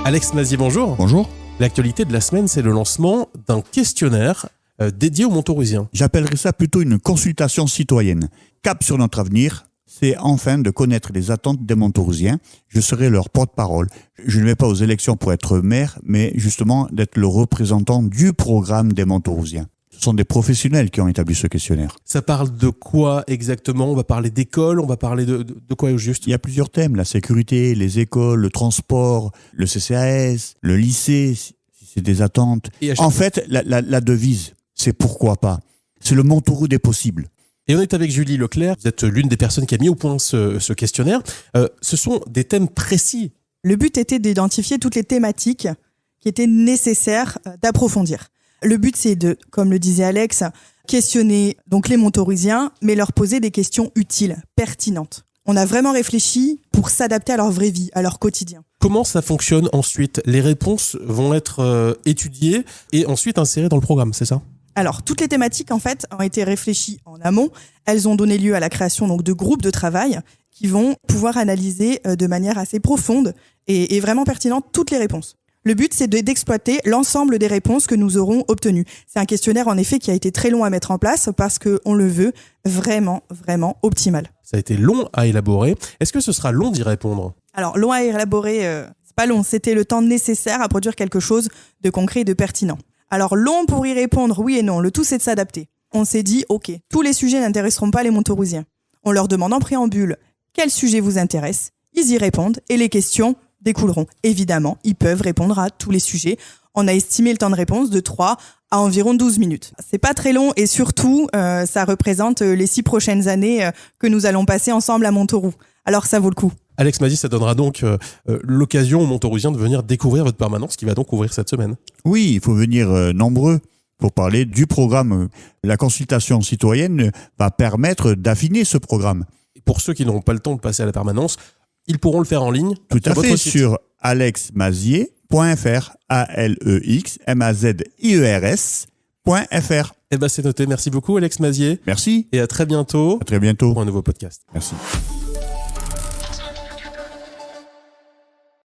Alex Mazier, bonjour. Bonjour. L'actualité de la semaine, c'est le lancement d'un questionnaire dédié aux Montaurusiens. J'appellerais ça plutôt une consultation citoyenne. Cap sur notre avenir, c'est enfin de connaître les attentes des Montaurusiens. Je serai leur porte-parole. Je ne vais pas aux élections pour être maire, mais justement d'être le représentant du programme des Montaurusiens. Ce sont des professionnels qui ont établi ce questionnaire. Ça parle de quoi exactement ? On va parler d'école, on va parler de quoi au juste ? Il y a plusieurs thèmes, la sécurité, les écoles, le transport, le CCAS, le lycée, si c'est des attentes. En fait, la devise, c'est pourquoi pas. C'est le Montauroux des possibles. Et on est avec Julie Leclerc, vous êtes l'une des personnes qui a mis au point ce questionnaire. Ce sont des thèmes précis. Le but était d'identifier toutes les thématiques qui étaient nécessaires d'approfondir. Le but, c'est de, comme le disait Alex, questionner donc les Montaurusiens, mais leur poser des questions utiles, pertinentes. On a vraiment réfléchi pour s'adapter à leur vraie vie, à leur quotidien. Comment ça fonctionne ensuite ? Les réponses vont être étudiées et ensuite insérées dans le programme, c'est ça ? Alors, toutes les thématiques, en fait, ont été réfléchies en amont. Elles ont donné lieu à la création donc, de groupes de travail qui vont pouvoir analyser de manière assez profonde et vraiment pertinente toutes les réponses. Le but, c'est d'exploiter l'ensemble des réponses que nous aurons obtenues. C'est un questionnaire, en effet, qui a été très long à mettre en place parce qu'on le veut vraiment, vraiment optimal. Ça a été long à élaborer. Est-ce que ce sera long d'y répondre ? Alors, long à élaborer, c'est pas long. C'était le temps nécessaire à produire quelque chose de concret et de pertinent. Alors, long pour y répondre, oui et non. Le tout, c'est de s'adapter. On s'est dit, OK, tous les sujets n'intéresseront pas les Montaurusiens. On leur demande en préambule quel sujet vous intéresse. Ils y répondent et les questions découleront. Évidemment, ils peuvent répondre à tous les sujets. On a estimé le temps de réponse de 3 à environ 12 minutes. C'est pas très long et surtout, ça représente les 6 prochaines années que nous allons passer ensemble à Montauroux. Alors ça vaut le coup. Alex Mazier, ça donnera donc l'occasion aux Montaurusiens de venir découvrir votre permanence qui va donc ouvrir cette semaine. Oui, il faut venir nombreux pour parler du programme. La consultation citoyenne va permettre d'affiner ce programme. Et pour ceux qui n'auront pas le temps de passer à la permanence, ils pourront le faire en ligne. Tout à fait, site. sur alexmazier.fr, ALEXMAZIERS.fr. Eh ben c'est noté. Merci beaucoup Alex Mazier. Merci. Et à très bientôt. À très bientôt. Pour un nouveau podcast. Merci.